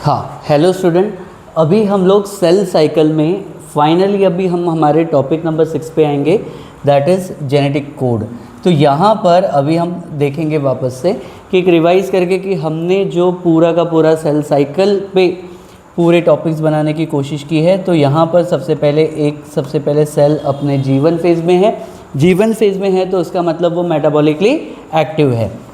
हाँ, hello student. अभी हम लोग सेल साइकिल में फाइनली अभी हम हमारे टॉपिक नंबर 6 पे आएंगे, दैट इज़ जेनेटिक कोड। तो यहाँ पर अभी हम देखेंगे वापस से कि एक रिवाइज़ करके कि हमने जो पूरा का पूरा सेल साइकिल पे पूरे टॉपिक्स बनाने की कोशिश की है। तो यहाँ पर सबसे पहले सेल अपने जीवन फेज़ में है। जीवन फेज़ में है तो उसका मतलब वो मेटाबॉलिकली एक्टिव है।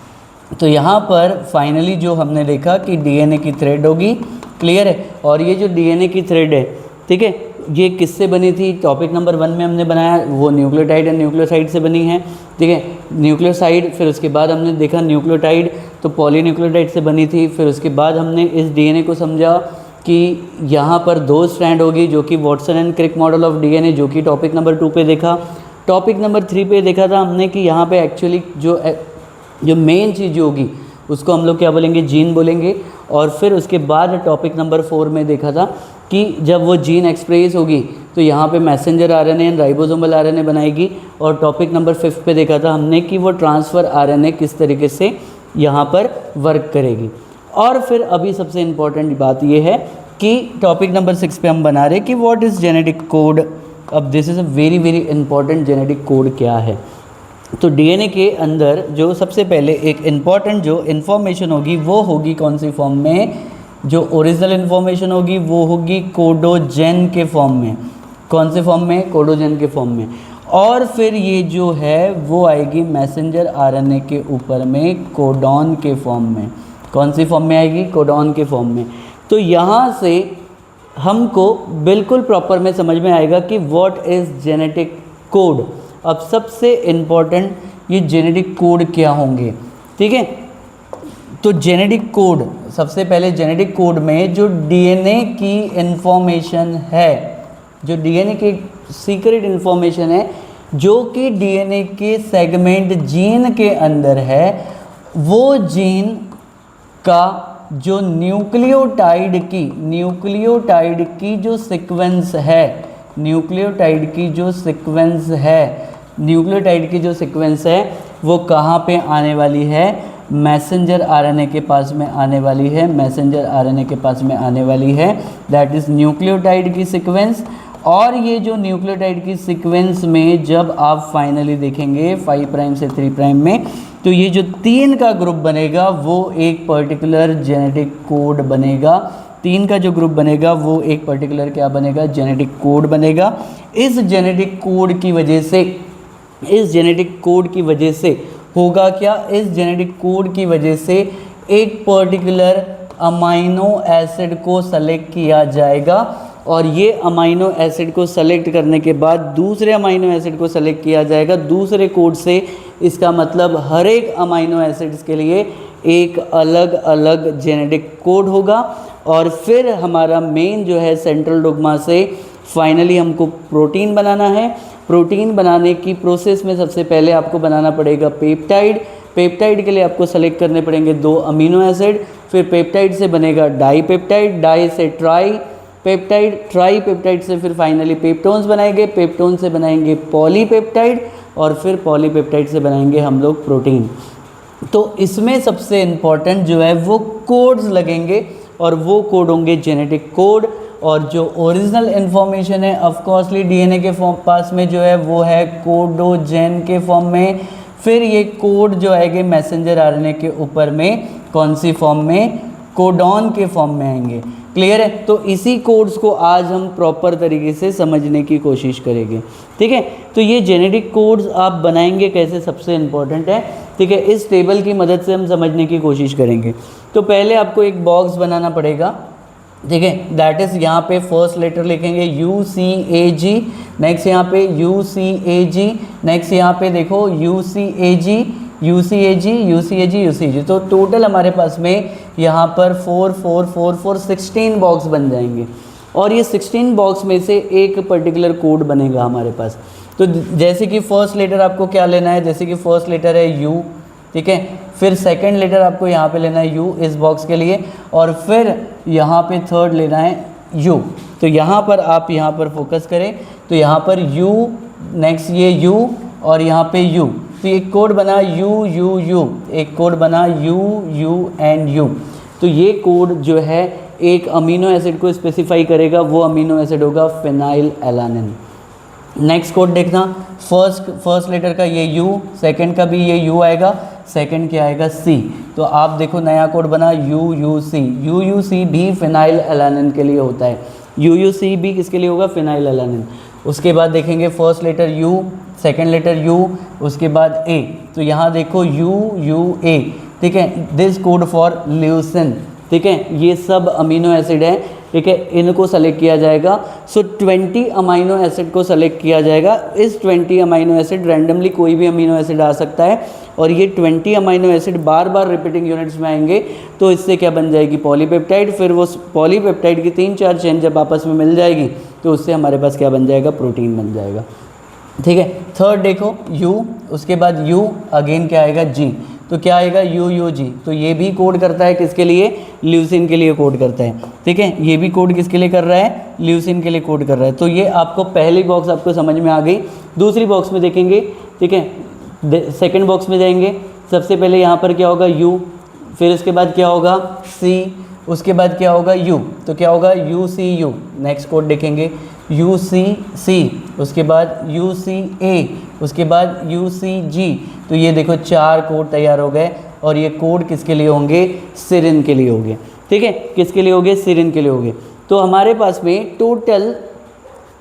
तो यहाँ पर फाइनली जो हमने देखा कि डीएनए की थ्रेड होगी, क्लियर है। और ये जो डीएनए की थ्रेड है, ठीक है, ये किससे बनी थी? टॉपिक नंबर 1 में हमने बनाया, वो न्यूक्लियोटाइड एंड न्यूक्लियोसाइड से बनी है, ठीक है। न्यूक्लियोसाइड, फिर उसके बाद हमने देखा न्यूक्लियोटाइड तो पॉलीन्यूक्लियोटाइड से बनी थी। फिर उसके बाद हमने इस डीएनए को समझा कि यहाँ पर 2 स्ट्रैंड होगी, जो कि Watson and Crick model of DNA, जो कि टॉपिक नंबर 2 पे देखा। टॉपिक नंबर 3 पे देखा था हमने कि यहाँ पे एक्चुअली जो मेन चीज़ होगी उसको हम लोग क्या बोलेंगे? जीन बोलेंगे। और फिर उसके बाद टॉपिक नंबर 4 में देखा था कि जब वो जीन एक्सप्रेस होगी तो यहाँ पे messenger RNA and ribosomal RNA बनाएगी। और टॉपिक नंबर 5 पे देखा था हमने कि वो ट्रांसफ़र आरएनए किस तरीके से यहाँ पर वर्क करेगी। और फिर अभी सबसे इम्पॉर्टेंट बात ये है कि टॉपिक नंबर 6 पे हम बना रहे कि व्हाट इज़ जेनेटिक कोड। अब this is a very very important, genetic code क्या है। तो डीएनए के अंदर जो सबसे पहले एक इम्पॉर्टेंट जो इन्फॉर्मेशन होगी वो होगी कौन सी फॉर्म में? जो ओरिजिनल इन्फॉर्मेशन होगी वो होगी कोडोजेन के फॉर्म में। कौन से फॉर्म में? कोडोजेन के फॉर्म में। और फिर ये जो है वो आएगी मैसेंजर आरएनए के ऊपर में कोडॉन के फॉर्म में। कौन सी फॉर्म में आएगी? कोडॉन के फॉर्म में। तो यहाँ से हमको बिल्कुल प्रॉपर में समझ में आएगा कि व्हाट इज़ जेनेटिक कोड। अब सबसे इम्पॉर्टेंट ये जेनेटिक कोड क्या होंगे, ठीक है। तो जेनेटिक कोड, सबसे पहले जेनेटिक कोड में जो डीएनए की इंफॉर्मेशन है, जो डीएनए की सीक्रेट इंफॉर्मेशन है, जो कि डीएनए के सेगमेंट जीन के अंदर है, वो जीन का जो न्यूक्लियोटाइड की जो सीक्वेंस है, न्यूक्लियोटाइड की जो सीक्वेंस है वो कहाँ पे आने वाली है? मैसेंजर आरएनए के पास में आने वाली है। मैसेंजर आरएनए के पास में आने वाली है, दैट इज़ न्यूक्लियोटाइड की सीक्वेंस। और ये जो न्यूक्लियोटाइड की सीक्वेंस में जब आप फाइनली देखेंगे 5 प्राइम से 3 प्राइम में, तो ये जो 3 का ग्रुप बनेगा वो एक पर्टिकुलर जेनेटिक कोड बनेगा। 3 का जो ग्रुप बनेगा वो एक पर्टिकुलर क्या बनेगा? जेनेटिक कोड बनेगा। इस जेनेटिक कोड की वजह से होगा क्या? इस जेनेटिक कोड की वजह से एक पर्टिकुलर अमाइनो एसिड को सेलेक्ट किया जाएगा। और ये अमाइनो एसिड को सेलेक्ट करने के बाद दूसरे अमाइनो एसिड को सेलेक्ट किया जाएगा दूसरे कोड से। इसका मतलब हर एक अमाइनो एसिड्स के लिए एक अलग अलग जेनेटिक कोड होगा। और फिर हमारा मेन जो है सेंट्रल डोग्मा से फाइनली हमको प्रोटीन बनाना है। प्रोटीन बनाने की प्रोसेस में सबसे पहले आपको बनाना पड़ेगा पेप्टाइड। पेप्टाइड के लिए आपको सेलेक्ट करने पड़ेंगे 2 अमीनो एसिड। फिर पेप्टाइड से बनेगा डाईपेप्टाइड, डाई से ट्राईपेप्टाइड, ट्राईपेप्टाइड से फिर फाइनली पेप्टोन्स बनाएंगे, पेप्टोन से बनाएंगे पॉलीपेप्टाइड, और फिर पॉलीपेप्टाइड से बनाएंगे हम लोग प्रोटीन। तो इसमें सबसे इम्पॉर्टेंट जो है वो कोड्स लगेंगे, और वो कोड होंगे जेनेटिक कोड। और जो ओरिजिनल इन्फॉर्मेशन है ऑफकोर्सली डीएनए के पास में जो है वो है कोडोजेन के फॉर्म में। फिर ये कोड जो आएंगे मैसेंजर आरएनए के ऊपर में कौन सी फॉर्म में? कोडॉन के फॉर्म में आएंगे, क्लियर है। तो इसी कोड्स को आज हम प्रॉपर तरीके से समझने की कोशिश करेंगे, ठीक है। तो ये जेनेटिक कोड्स आप बनाएंगे कैसे, सबसे इम्पॉर्टेंट है, ठीक है। इस टेबल की मदद से हम समझने की कोशिश करेंगे। तो पहले आपको एक बॉक्स बनाना पड़ेगा, ठीक है। दैट इज़ यहाँ पे फर्स्ट लेटर लिखेंगे UCAG, नेक्स्ट यहाँ पे UCAG, नेक्स्ट यहाँ पे देखो UCAG। तो टोटल हमारे पास में यहाँ पर 4 4 4 4 16 बॉक्स बन जाएंगे। और ये 16 बॉक्स में से एक पर्टिकुलर कोड बनेगा हमारे पास। तो जैसे कि फर्स्ट लेटर आपको क्या लेना है? जैसे कि फर्स्ट लेटर है U, ठीक है। फिर सेकंड लेटर आपको यहाँ पे लेना है U इस बॉक्स के लिए, और फिर यहाँ पे थर्ड लेना है U। तो यहाँ पर आप यहाँ पर फोकस करें तो यहाँ पर U, नेक्स्ट ये U, और यहाँ पे U। तो एक कोड बना U, एक कोड बना U एंड U। तो ये कोड जो है एक अमीनो एसिड को स्पेसिफाई करेगा, वो अमीनो एसिड होगा फिनाइल एलानिन। नेक्स्ट कोड देखना, फर्स्ट लेटर का ये यू, सेकंड का भी ये यू आएगा, सेकंड क्या आएगा सी। तो आप देखो नया कोड बना UUC। UUC भी फिनाइल एलानिन के लिए होता है। UUC भी किसके लिए होगा? Phenylalanine. उसके बाद देखेंगे first letter U, second letter U, उसके बाद A। तो यहाँ देखो UUA, ठीक है, दिस कोड फॉर ल्यूसिन, ठीक है, ये सब अमीनो एसिड है, ठीक है, इनको सेलेक्ट किया जाएगा। सो 20 अमीनो एसिड को सेलेक्ट किया जाएगा। इस 20 अमीनो एसिड रैंडमली कोई भी अमीनो एसिड आ सकता है, और ये 20 अमीनो एसिड बार बार रिपीटिंग यूनिट्स में आएंगे, तो इससे क्या बन जाएगी? पॉलीपेप्टाइड। फिर वो पॉलीपेप्टाइड की 3-4 चेन जब आपस में मिल जाएगी तो उससे हमारे पास क्या बन जाएगा? प्रोटीन बन जाएगा, ठीक है। थर्ड देखो U, उसके बाद U अगेन क्या आएगा? G। तो क्या आएगा? UUG। तो ये भी कोड करता है किसके लिए? ल्यूसिन के लिए कोड करता है, ठीक है। ये भी कोड किसके लिए कर रहा है? ल्यूसिन के लिए कोड कर रहा है। तो ये आपको पहली बॉक्स आपको समझ में आ गई। दूसरी बॉक्स में देखेंगे, ठीक है, सेकंड बॉक्स में जाएंगे। सबसे पहले यहाँ पर क्या होगा? U, फिर उसके बाद क्या होगा? C, उसके बाद क्या होगा? U। तो क्या होगा? UCU। नेक्स्ट कोड देखेंगे UCC, उसके बाद UCA, उसके बाद UCG। तो ये देखो 4 कोड तैयार हो गए, और ये कोड किसके लिए होंगे? सिरिन के लिए होंगे, ठीक है। किसके लिए होंगे? सिरिन के लिए होंगे। तो हमारे पास में टोटल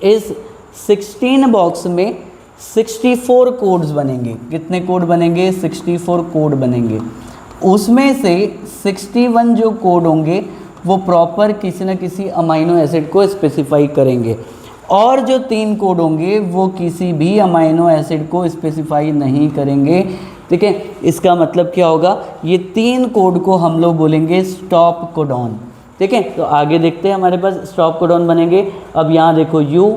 इस 16 बॉक्स में 64 कोड्स बनेंगे। कितने कोड बनेंगे? 64 कोड बनेंगे। उसमें से 61 जो कोड होंगे वो प्रॉपर किसी न किसी अमाइनो एसिड को स्पेसिफाई करेंगे, और जो 3 कोड होंगे वो किसी भी अमाइनो एसिड को स्पेसिफाई नहीं करेंगे, ठीक है। इसका मतलब क्या होगा? ये 3 कोड को हम लोग बोलेंगे स्टॉप कोडॉन, ठीक है। तो आगे देखते हैं, हमारे पास स्टॉप कोडॉन बनेंगे। अब यहाँ देखो U,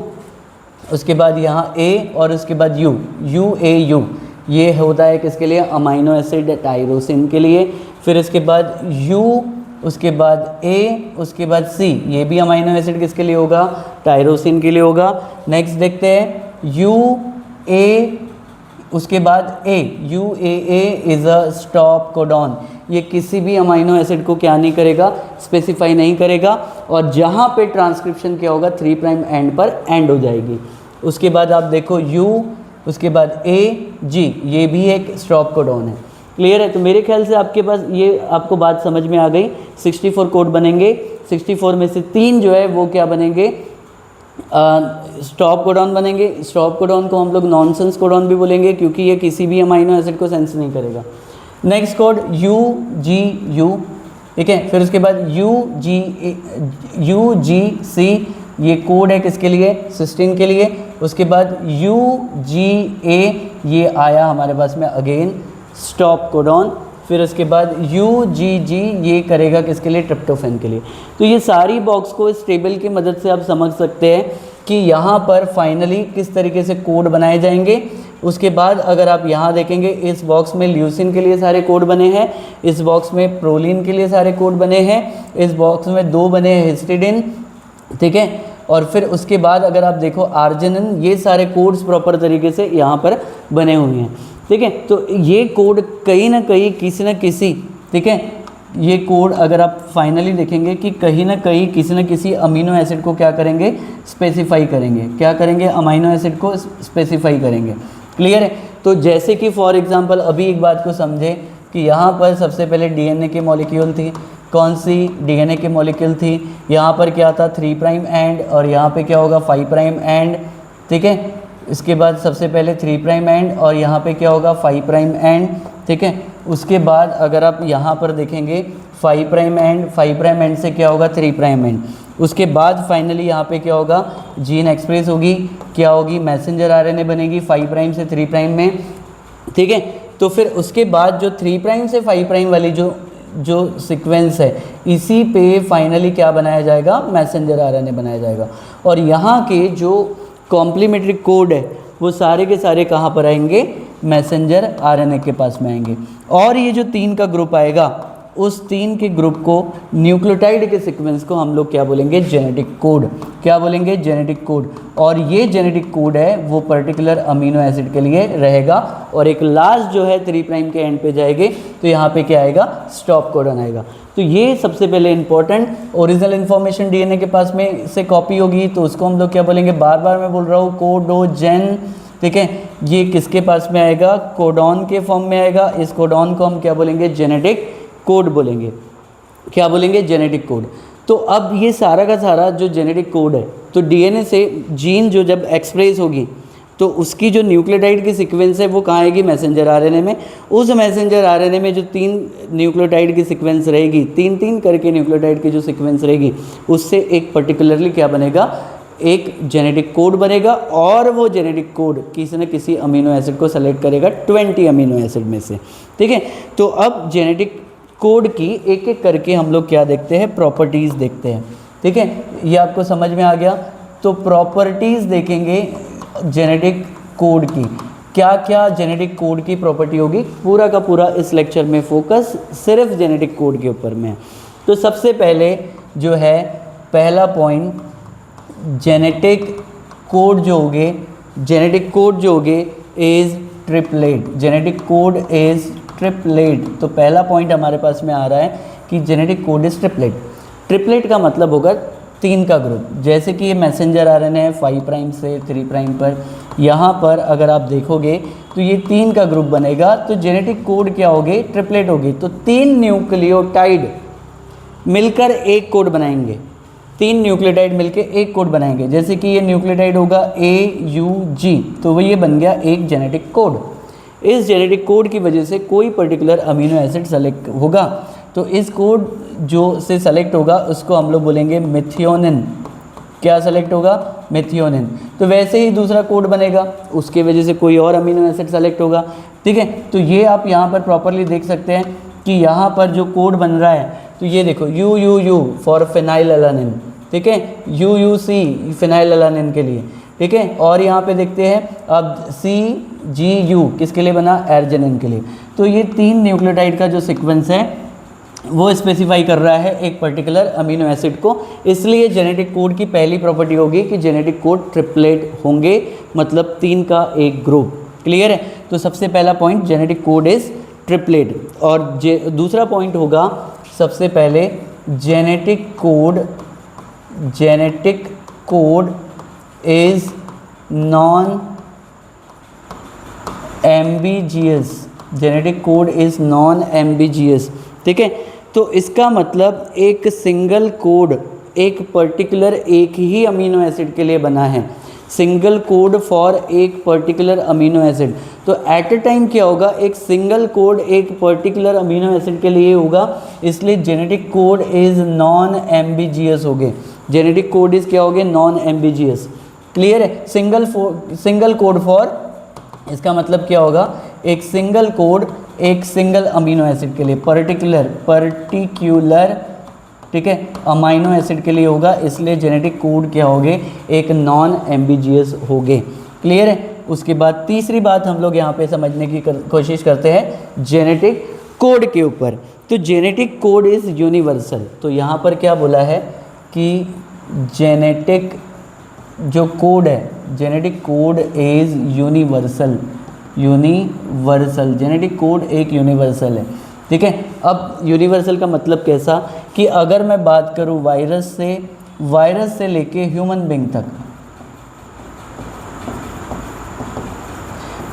उसके बाद यहाँ A, और उसके बाद U, UAU। ये होता है किसके लिए? अमाइनो एसिड टायरोसिन के लिए। फिर इसके बाद U, उसके बाद A, उसके बाद C। ये भी अमाइनो एसिड किसके लिए होगा? टायरोसिन के लिए होगा। नेक्स्ट देखते हैं UA, उसके बाद A। UAA is a stop codon. ये किसी भी अमाइनो एसिड को क्या नहीं करेगा? स्पेसिफाई नहीं करेगा, और जहाँ पे ट्रांसक्रिप्शन क्या होगा? 3 प्राइम एंड पर एंड हो जाएगी। उसके बाद आप देखो U, उसके बाद AG, ये भी एक स्टॉप कोडॉन है। क्लियर है? तो मेरे ख्याल से आपके पास ये आपको बात समझ में आ गई। 64 कोड बनेंगे, 64 में से 3 जो है वो क्या बनेंगे? स्टॉप कोडॉन बनेंगे। स्टॉप कोडॉन को हम लोग नॉनसेंस कोडॉन भी बोलेंगे, क्योंकि ये किसी भी अमाइनो एसिड को सेंस नहीं करेगा। नेक्स्ट कोड UGU, ठीक है। फिर उसके बाद UGC, ये कोड है किसके लिए? सिस्टीन के लिए। उसके बाद UGA, ये आया हमारे पास में अगेन स्टॉप कोडॉन। फिर उसके बाद UGG, ये करेगा किसके लिए? ट्रिप्टोफैन के लिए। तो ये सारी बॉक्स को इस टेबल की मदद से आप समझ सकते हैं कि यहाँ पर फाइनली किस तरीके से कोड बनाए जाएंगे। उसके बाद अगर आप यहाँ देखेंगे, इस बॉक्स में ल्यूसिन के लिए सारे कोड बने हैं, इस बॉक्स में प्रोलिन के लिए सारे कोड बने हैं, इस बॉक्स में 2 बने हैं हिस्टिडिन, ठीक है। और फिर उसके बाद अगर आप देखो आर्जिनिन, ये सारे कोड्स प्रॉपर तरीके से यहाँ पर बने हुए हैं, ठीक है। तो ये कोड कहीं ना कहीं किसी न किसी, ठीक है, ये कोड अगर आप फाइनली देखेंगे कि कहीं ना कहीं किसी न किसी अमीनो एसिड को क्या करेंगे? स्पेसिफाई करेंगे। क्या करेंगे? अमीनो एसिड को स्पेसिफाई करेंगे। क्लियर है? तो जैसे कि फॉर एग्जांपल अभी एक बात को समझे कि यहाँ पर सबसे पहले डीएनए के मॉलिक्यूल थी। कौन सी? डीएनए के मॉलिक्यूल थी। यहाँ पर क्या था? 3 प्राइम एंड, और यहाँ पे क्या होगा? 5 प्राइम एंड, ठीक है। इसके बाद सबसे पहले 3 प्राइम एंड, और यहाँ पे क्या होगा? 5 प्राइम एंड, ठीक है। उसके बाद अगर आप यहाँ पर देखेंगे 5 प्राइम एंड, 5 प्राइम एंड से क्या होगा? 3 प्राइम एंड। उसके बाद फाइनली यहाँ पे क्या होगा? जीन एक्सप्रेस होगी, क्या होगी? मैसेंजर आरएनए बनेगी 5 प्राइम से 3 प्राइम में, ठीक है। तो फिर उसके बाद जो 3 प्राइम से 5 प्राइम वाली जो सीक्वेंस है, इसी पे फाइनली क्या बनाया जाएगा? मैसेंजर आरएनए बनाया जाएगा। और यहाँ के जो कॉम्प्लीमेंट्री कोड है वो सारे के सारे कहाँ पर आएंगे? मैसेंजर आरएनए के पास में आएंगे। और ये जो 3 का ग्रुप आएगा, उस 3 के ग्रुप को, न्यूक्लियोटाइड के सीक्वेंस को हम लोग क्या बोलेंगे, जेनेटिक कोड। क्या बोलेंगे, जेनेटिक कोड। और ये जेनेटिक कोड है वो पर्टिकुलर अमीनो एसिड के लिए रहेगा, और एक लास्ट जो है 3 प्राइम के एंड पे जाएंगे तो यहाँ पे क्या आएगा, स्टॉप कोडन आएगा। तो ये सबसे पहले इंपॉर्टेंट ओरिजिनल इन्फॉर्मेशन डीएनए के पास में से कॉपी होगी तो उसको हम लोग क्या बोलेंगे, बार बार मैं बोल रहा हूँ, कोडोजेन। ठीक है, ये किसके पास में आएगा, कोडॉन के फॉर्म में आएगा। इस कोडॉन को हम क्या बोलेंगे, जेनेटिक कोड बोलेंगे। क्या बोलेंगे, जेनेटिक कोड। तो अब ये सारा का सारा जो जेनेटिक कोड है, तो डीएनए से जीन जो जब एक्सप्रेस होगी तो उसकी जो न्यूक्लियोटाइड की सीक्वेंस है वो कहाँ आएगी, मैसेंजर आरएनए में। उस मैसेंजर आरएनए में जो 3 न्यूक्लियोटाइड की सीक्वेंस रहेगी, 3-3 करके न्यूक्लियोटाइड की जो सीक्वेंस रहेगी, उससे एक पर्टिकुलरली क्या बनेगा, एक जेनेटिक कोड बनेगा। और वो जेनेटिक कोड किसी न किसी अमीनो एसिड को सेलेक्ट करेगा 20 अमीनो एसिड में से। ठीक है, तो अब जेनेटिक कोड की एक एक करके हम लोग क्या देखते हैं, प्रॉपर्टीज़ देखते हैं। ठीक है, ये आपको समझ में आ गया। तो प्रॉपर्टीज़ देखेंगे जेनेटिक कोड की, क्या क्या जेनेटिक कोड की प्रॉपर्टी होगी, पूरा का पूरा इस लेक्चर में फोकस सिर्फ जेनेटिक कोड के ऊपर में है। तो सबसे पहले जो है पहला पॉइंट, जेनेटिक कोड जो होगे, जेनेटिक कोड जो होगे is triplet. Genetic code is triplet. तो पहला पॉइंट हमारे पास में आ रहा है कि genetic code is triplet. Triplet का मतलब होगा 3 का ग्रुप। जैसे कि ये मैसेंजर आरएनए है 5 प्राइम से 3 प्राइम पर, यहाँ पर अगर आप देखोगे तो ये 3 का ग्रुप बनेगा, तो जेनेटिक कोड क्या होगे, ट्रिपलेट होगी। तो 3 न्यूक्लियोटाइड मिलकर एक कोड बनाएंगे, 3 न्यूक्लियोटाइड मिलकर एक कोड बनाएंगे। जैसे कि ये न्यूक्लियोटाइड होगा AUG, तो वो ये बन गया एक जेनेटिक कोड। इस जेनेटिक कोड की वजह से कोई पर्टिकुलर अमीनो एसिड सेलेक्ट होगा, तो इस कोड जो से सेलेक्ट होगा उसको हम लोग बोलेंगे मेथियोनिन। क्या सेलेक्ट होगा, मेथियोनिन। तो वैसे ही दूसरा कोड बनेगा, उसके वजह से कोई और अमीनो एसिड सेलेक्ट होगा। ठीक है, तो ये आप यहाँ पर प्रॉपरली देख सकते हैं कि यहाँ पर जो कोड बन रहा है, तो ये देखो UUU फॉर फिनाइलएलानिन। ठीक है, UUC फिनाइलएलानिन के लिए। ठीक है, और यहाँ पे देखते हैं अब CGU किसके लिए बना, एर्जिनिन के लिए। तो ये 3 न्यूक्लियोटाइड का जो सीक्वेंस है वो स्पेसिफाई कर रहा है एक पर्टिकुलर अमीनो एसिड को। इसलिए जेनेटिक कोड की पहली प्रॉपर्टी होगी कि जेनेटिक कोड ट्रिपलेट होंगे, मतलब 3 का एक ग्रुप। क्लियर है, तो सबसे पहला point genetic code is triplet. और दूसरा पॉइंट होगा सबसे पहले genetic code is non ambitious. Genetic code is non ambitious. ठीक है, तो इसका मतलब एक सिंगल कोड एक पर्टिकुलर एक ही अमीनो एसिड के लिए बना है, सिंगल कोड फॉर एक पर्टिकुलर अमीनो एसिड। तो एट अ टाइम क्या होगा, एक सिंगल कोड एक पर्टिकुलर अमीनो एसिड के लिए होगा, इसलिए genetic code is non ambitious हो गए। जेनेटिक कोड इज़ क्या हो गए, नॉन एम्बिजियस। क्लियर है, सिंगल कोड फॉर, इसका मतलब क्या होगा, एक सिंगल कोड एक सिंगल अमीनो एसिड के लिए, पर्टिक्यूलर ठीक है अमीनो एसिड के लिए होगा, इसलिए जेनेटिक कोड क्या होगे, एक नॉन एम्बिजियस होगे। क्लियर है। उसके बाद तीसरी बात हम लोग यहाँ पे समझने की कोशिश करते हैं जेनेटिक कोड के ऊपर। तो जेनेटिक कोड इज़ यूनिवर्सल। तो यहाँ पर क्या बोला है कि जेनेटिक जो कोड है, genetic code is universal. Genetic code एक यूनिवर्सल है। ठीक है, अब यूनिवर्सल का मतलब कैसा कि अगर मैं बात करूं वायरस से लेके ह्यूमन बीइंग तक,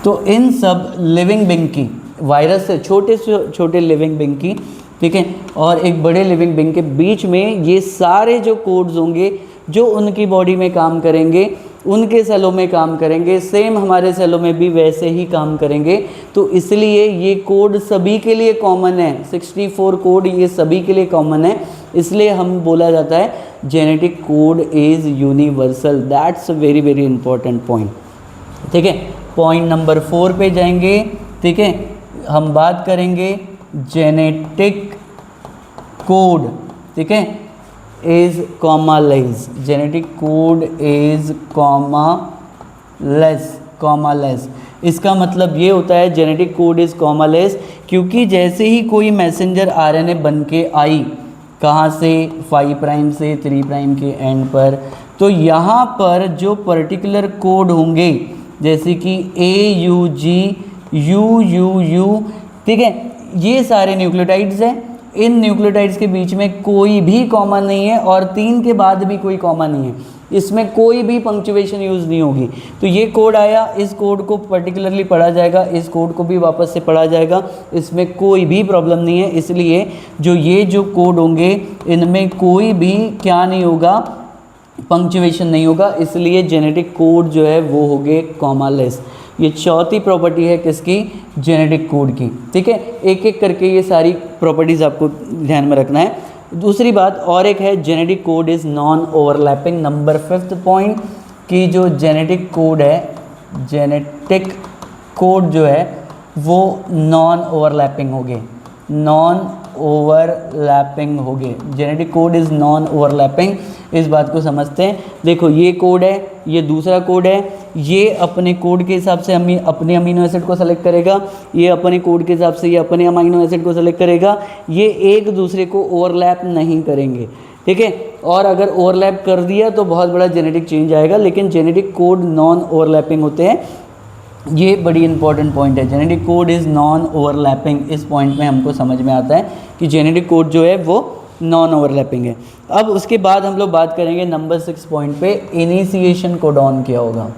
तो इन सब लिविंग बीइंग की, वायरस से छोटे से छोटे लिविंग बीइंग की, ठीक है, और एक बड़े लिविंग बीइंग के बीच में ये सारे जो कोड्स होंगे जो उनकी बॉडी में काम करेंगे, उनके सेलों में काम करेंगे, सेम हमारे सेलों में भी वैसे ही काम करेंगे। तो इसलिए ये कोड सभी के लिए कॉमन है, 64 कोड ये सभी के लिए कॉमन है, इसलिए हम बोला जाता है genetic code is universal. That's a very very important point. ठीक है, पॉइंट नंबर 4 पे जाएंगे। ठीक है, हम बात करेंगे जेनेटिक कोड, ठीक है, is commaless. Genetic code is commaless. इसका मतलब ये होता है जेनेटिक कोड इज़ कॉमालेस क्योंकि जैसे ही कोई मैसेंजर आरएनए बन के आई, कहाँ से, 5 प्राइम से 3 प्राइम के एंड पर, तो यहाँ पर जो पर्टिकुलर कोड होंगे जैसे कि AUG, UUU, ठीक है, ये सारे न्यूक्लियोटाइड्स हैं। इन न्यूक्लियोटाइड्स के बीच में कोई भी कॉमा नहीं है और 3 के बाद भी कोई कॉमा नहीं है, इसमें कोई भी पंक्चुएशन यूज़ नहीं होगी। तो ये कोड आया, इस कोड को पर्टिकुलरली पढ़ा जाएगा, इस कोड को भी वापस से पढ़ा जाएगा, इसमें कोई भी प्रॉब्लम नहीं है। इसलिए जो कोड होंगे इनमें कोई भी क्या नहीं होगा, पंक्चुएशन नहीं होगा, इसलिए जेनेटिक कोड जो है वो हो गए कॉमालेस। ये चौथी प्रॉपर्टी है किसकी, जेनेटिक कोड की, ठीक है। एक एक करके ये सारी प्रॉपर्टीज़ आपको ध्यान में रखना है। दूसरी बात और एक है, genetic code is non overlapping. Number 5th point कि जो जेनेटिक कोड है, जेनेटिक कोड जो है वो नॉन ओवरलैपिंग हो गए, नॉन ओवरलैपिंग हो गए। Genetic code is non overlapping, इस बात को समझते हैं। देखो ये कोड है, ये दूसरा कोड है, ये अपने कोड के हिसाब से हम अपने अमीनो एसिड को सेलेक्ट करेगा, ये अपने कोड के हिसाब से ये अपने अमीनो एसिड को सेलेक्ट करेगा, ये एक दूसरे को ओवरलैप नहीं करेंगे, ठीक है। और अगर ओवरलैप कर दिया तो बहुत बड़ा जेनेटिक चेंज आएगा, लेकिन जेनेटिक कोड नॉन ओवरलैपिंग होते हैं। ये बड़ी इंपॉर्टेंट पॉइंट है, genetic code is non overlapping. इस पॉइंट में हमको समझ में आता है कि जेनेटिक कोड जो है वो नॉन ओवरलैपिंग है। अब उसके बाद हम लोग बात करेंगे नंबर 6 पॉइंट पे, इनिशिएशन कोडॉन क्या होगा।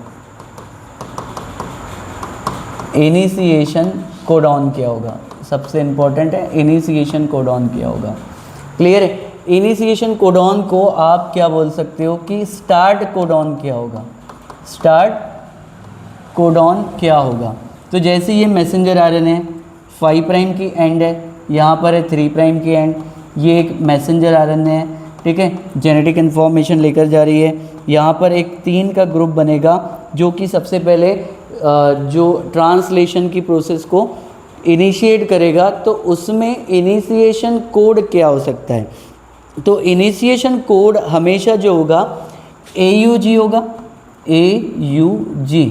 इनिशिएशन कोडॉन क्या होगा, सबसे इंपॉर्टेंट है, इनिशिएशन कोडॉन क्या होगा। क्लियर है। इनिशिएशन कोडॉन को आप क्या बोल सकते हो कि स्टार्ट कोडॉन क्या होगा, स्टार्ट कोडॉन क्या होगा। तो जैसे ये मैसेंजर आरएनए 5 प्राइम की एंड है, यहाँ पर है 3 प्राइम की एंड, ये एक मैसेंजर आरएनए है, ठीक है, जेनेटिक इन्फॉर्मेशन लेकर जा रही है। यहाँ पर एक 3 का ग्रुप बनेगा जो कि सबसे पहले जो ट्रांसलेशन की प्रोसेस को इनिशिएट करेगा, तो उसमें इनिशिएशन कोड क्या हो सकता है। तो इनिशिएशन कोड हमेशा जो होगा AUG होगा, AUG।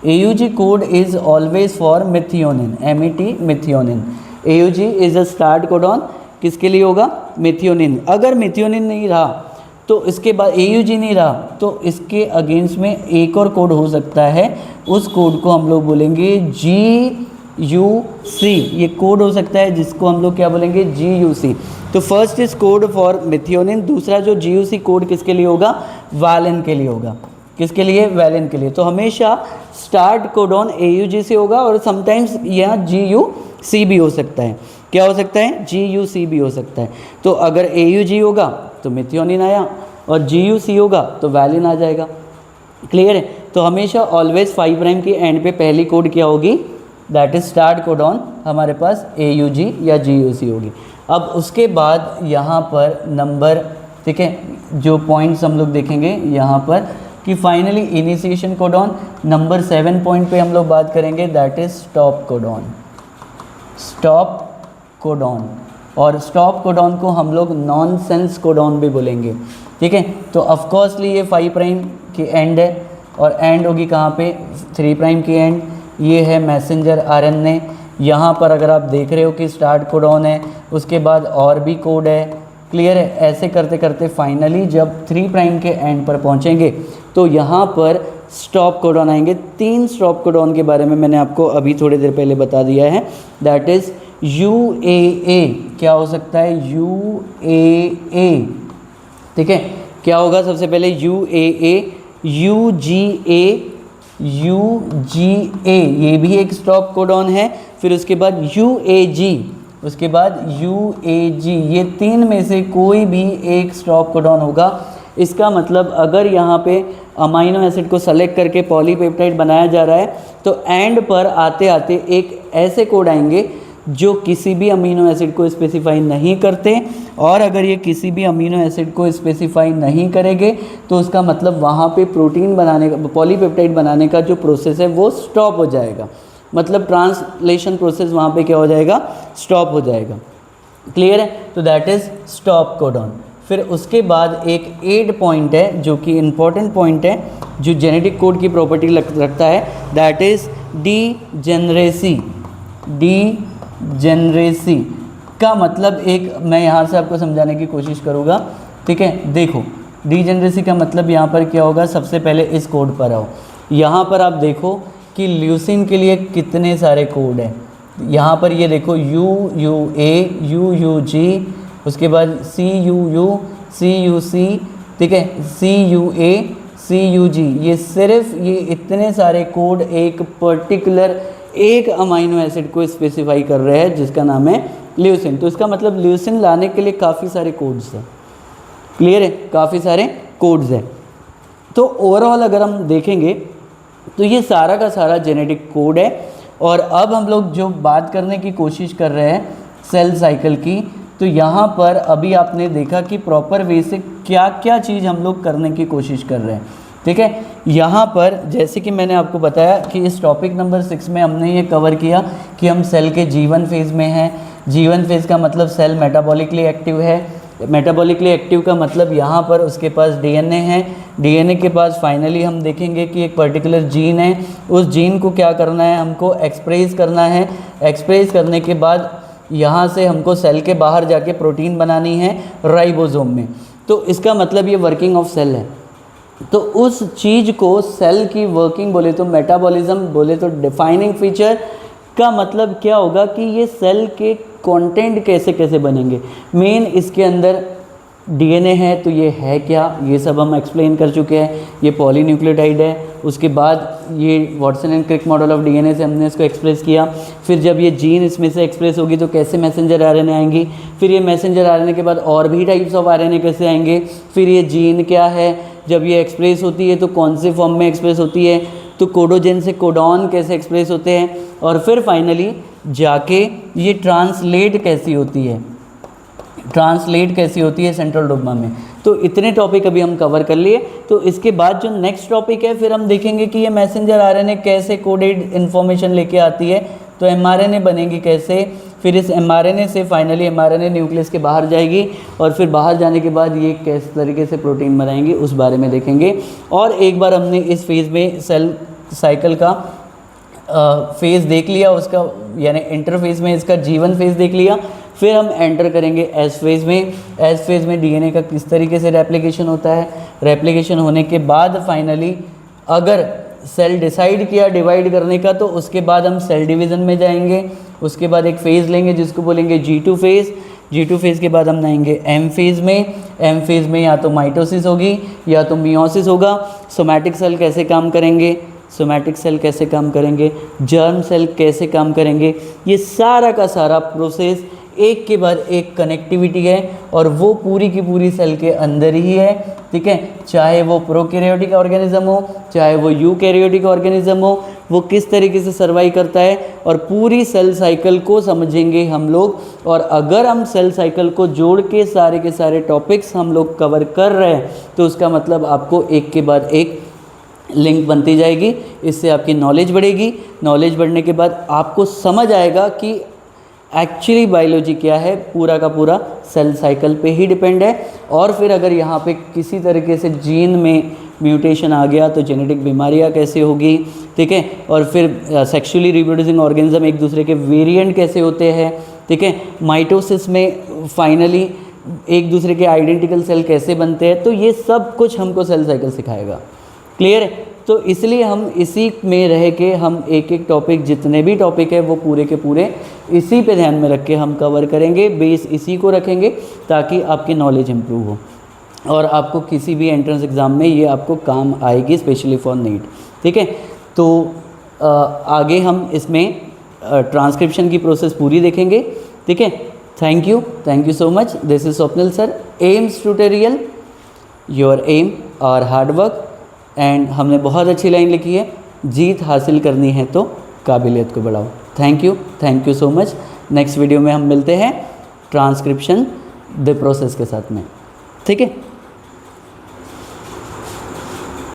AUG code is always for methionine, MET methionine. AUG is a start codon, किसके लिए होगा, मेथियोनिन। अगर मेथियोनिन नहीं रहा तो इसके बाद AUG नहीं रहा तो इसके अगेंस्ट में एक और कोड हो सकता है, उस कोड को हम लोग बोलेंगे GUC। ये कोड हो सकता है जिसको हम लोग क्या बोलेंगे, GUC। तो first is code for methionine, दूसरा जो GUC कोड किसके लिए होगा, वैलिन के लिए होगा, किसके लिए, वैलिन के लिए। तो हमेशा स्टार्ट कोडॉन AUG से होगा और समटाइम्स यहाँ GUC भी हो सकता है। क्या हो सकता है, GUC भी हो सकता है। तो अगर AUG होगा तो मेथियोनिन आया और GUC होगा तो वैलिन आ जाएगा। क्लियर है। तो हमेशा ऑलवेज 5 प्राइम की एंड पे पहली कोड क्या होगी, दैट इज स्टार्ट कोडॉन, हमारे पास AUG या GUC होगी। अब उसके बाद यहाँ पर नंबर, ठीक है, जो पॉइंट्स हम लोग देखेंगे यहाँ पर कि finally initiation codon. Number 7 point पे हम लोग बात करेंगे, that is stop codon, stop codon. और स्टॉप कोडॉन को हम लोग नॉनसेंस कोडॉन भी बोलेंगे, ठीक है। तो ऑफकोर्सली ये 5 प्राइम की एंड है और एंड होगी कहाँ पे, 3 प्राइम की एंड। ये है मैसेंजर RNA। यहाँ पर अगर आप देख रहे हो कि स्टार्ट कोडॉन है, उसके बाद और भी कोड है। क्लियर है। ऐसे करते करते फाइनली जब 3 प्राइम के एंड पर पहुँचेंगे तो यहाँ पर स्टॉप कोडॉन आएंगे। 3 स्टॉप कोडॉन के बारे में मैंने आपको अभी थोड़ी देर पहले बता दिया है, दैट इज़ UAA। क्या हो सकता है, UAA, ठीक है। क्या होगा, सबसे पहले UAA, UGA, UGA, ये भी एक स्टॉप कोडॉन है। फिर उसके बाद UAG, उसके बाद UAG, ये 3 में से कोई भी एक स्टॉप कोडॉन होगा। इसका मतलब अगर यहाँ पे अमाइनो एसिड को सेलेक्ट करके पॉलीपेप्टाइड बनाया जा रहा है तो एंड पर आते आते एक ऐसे कोड आएंगे जो किसी भी अमीनो एसिड को स्पेसिफाई नहीं करते, और अगर ये किसी भी अमीनो एसिड को स्पेसिफाई नहीं करेंगे तो उसका मतलब वहाँ पे प्रोटीन बनाने का, पॉलीपेप्टाइड बनाने का जो प्रोसेस है वो स्टॉप हो जाएगा। मतलब ट्रांसलेशन प्रोसेस वहाँ पे क्या हो जाएगा, स्टॉप हो जाएगा। क्लियर है। तो दैट इज़ स्टॉप कोडॉन। फिर उसके बाद एक 8 पॉइंट है जो कि इम्पॉर्टेंट पॉइंट है, जो जेनेटिक कोड की प्रॉपर्टी रखता है, दैट इज़ डीजेनरेसी। जेनरेसी का मतलब एक मैं यहाँ से आपको समझाने की कोशिश करूँगा, ठीक है। देखो डीजेनरेसी का मतलब यहाँ पर क्या होगा, सबसे पहले इस कोड पर आओ। यहाँ पर आप देखो कि ल्यूसीन के लिए कितने सारे कोड हैं। यहाँ पर ये देखो UUA, UUG, उसके बाद CUU, CUC, ठीक है, CUA, CUG। ये सिर्फ ये इतने सारे कोड एक पर्टिकुलर एक अमाइनो एसिड को स्पेसिफाई कर रहे हैं जिसका नाम है ल्यूसीन। तो इसका मतलब ल्यूसीन लाने के लिए काफ़ी सारे कोड्स हैं। क्लियर है, काफ़ी सारे कोड्स हैं। तो ओवरऑल अगर हम देखेंगे तो ये सारा का सारा जेनेटिक कोड है। और अब हम लोग जो बात करने की कोशिश कर रहे हैं सेल साइकिल की, तो यहाँ पर अभी आपने देखा कि प्रॉपर वे से क्या क्या चीज़ हम लोग करने की कोशिश कर रहे हैं, ठीक है। यहाँ पर जैसे कि मैंने आपको बताया कि इस टॉपिक नंबर 6 में हमने ये कवर किया कि हम सेल के जीवन फेज़ में हैं। जीवन फेज़ का मतलब सेल मेटाबॉलिकली एक्टिव है। मेटाबॉलिकली एक्टिव का मतलब यहाँ पर उसके पास डीएनए है। डीएनए के पास फाइनली हम देखेंगे कि एक पर्टिकुलर जीन है। उस जीन को क्या करना है, हमको एक्सप्रेस करना है। एक्सप्रेस करने के बाद यहाँ से हमको सेल के बाहर जाके प्रोटीन बनानी है राइबोसोम में। तो इसका मतलब ये वर्किंग ऑफ सेल है। तो उस चीज़ को सेल की वर्किंग बोले तो मेटाबॉलिज्म बोले तो डिफाइनिंग फीचर का मतलब क्या होगा कि ये सेल के कंटेंट कैसे कैसे बनेंगे। मेन इसके अंदर डीएनए है, तो ये है क्या, ये सब हम एक्सप्लेन कर चुके हैं। ये पॉलीन्यूक्लियोटाइड है। उसके बाद ये Watson and Crick model of DNA से हमने इसको एक्सप्रेस किया। फिर जब ये जीन इसमें से एक्सप्रेस होगी तो कैसे मैसेंजर आरएनए आएंगी। फिर ये मैसेंजर आरएनए के बाद और भी टाइप्स ऑफ आरएनए कैसे आएंगे। फिर ये जीन क्या है, जब ये एक्सप्रेस होती है तो कौन से फॉर्म में एक्सप्रेस होती है, तो कोडोजन से कोडॉन कैसे एक्सप्रेस होते हैं, और फिर फाइनली जाके ये ट्रांसलेट कैसी होती है, ट्रांसलेट कैसी होती है सेंट्रल डोग्मा में। तो इतने टॉपिक अभी हम कवर कर लिए। तो इसके बाद जो नेक्स्ट टॉपिक है फिर हम देखेंगे कि ये मैसेंजर आरएनए कैसे कोडेड इन्फॉर्मेशन लेके आती है, तो एमआरएनए बनेगी कैसे। फिर इस एमआरएनए से फाइनली एमआरएनए न्यूक्लियस के बाहर जाएगी और फिर बाहर जाने के बाद ये किस तरीके से प्रोटीन बनाएंगी उस बारे में देखेंगे। और एक बार हमने इस फेज़ में सेल साइकिल का फेज़ देख लिया, उसका यानी इंटरफेज में इसका जीवन फेज़ देख लिया। फिर हम एंटर करेंगे एस फेज़ में। एस फेज़ में डीएनए का किस तरीके से रेप्लिकेशन होता है। रेप्लिकेशन होने के बाद फाइनली अगर सेल डिसाइड किया डिवाइड करने का, तो उसके बाद हम सेल डिवीज़न में जाएंगे। उसके बाद एक फ़ेज़ लेंगे जिसको बोलेंगे G2 फेज़। G2 फेज़ के बाद हम आएंगे M फेज़ में। M फेज़ में या तो माइटोसिस होगी या तो मियोसिस होगा। सोमैटिक सेल कैसे काम करेंगे, सोमैटिक सेल कैसे काम करेंगे, जर्म सेल कैसे काम करेंगे, ये सारा का सारा प्रोसेस एक के बाद एक कनेक्टिविटी है और वो पूरी की पूरी सेल के अंदर ही है, ठीक है। चाहे वो प्रोकैरियोटिक ऑर्गेनिज्म हो, चाहे वो यूकैरियोटिक ऑर्गेनिज्म हो, वो किस तरीके से सर्वाइव करता है और पूरी सेल साइकिल को समझेंगे हम लोग। और अगर हम सेल साइकिल को जोड़ के सारे टॉपिक्स हम लोग कवर कर रहे हैं तो उसका मतलब आपको एक के बाद एक लिंक बनती जाएगी। इससे आपकी नॉलेज बढ़ेगी। नॉलेज बढ़ने के बाद आपको समझ आएगा कि एक्चुअली बायोलॉजी क्या है, पूरा का पूरा सेल साइकिल पे ही डिपेंड है। और फिर अगर यहाँ पे किसी तरीके से जीन में म्यूटेशन आ गया तो जेनेटिक बीमारियाँ कैसे होगी, ठीक है। और फिर सेक्सुअली रिप्रोड्यूसिंग ऑर्गेनिज्म एक दूसरे के वेरिएंट कैसे होते हैं, ठीक है। माइटोसिस में फाइनली एक दूसरे के आइडेंटिकल सेल कैसे बनते हैं। तो ये सब कुछ हमको सेल साइकिल सिखाएगा। क्लियर है। तो इसलिए हम इसी में रह के हम एक एक टॉपिक, जितने भी टॉपिक है वो पूरे के पूरे इसी पे ध्यान में रख के हम कवर करेंगे। बेस इसी को रखेंगे ताकि आपकी नॉलेज इम्प्रूव हो और आपको किसी भी एंट्रेंस एग्ज़ाम में ये आपको काम आएगी, स्पेशली फॉर नीट, ठीक है। तो आगे हम इसमें ट्रांसक्रिप्शन की प्रोसेस पूरी देखेंगे, ठीक है। Thank you so much. This is Swapnil sir, AIIMS tutorial, your aim और हार्डवर्क। एंड हमने बहुत अच्छी लाइन लिखी है, जीत हासिल करनी है तो काबिलियत को बढ़ाओ। Thank you so much. Next video में हम मिलते हैं ट्रांसक्रिप्शन द प्रोसेस के साथ में, ठीक है।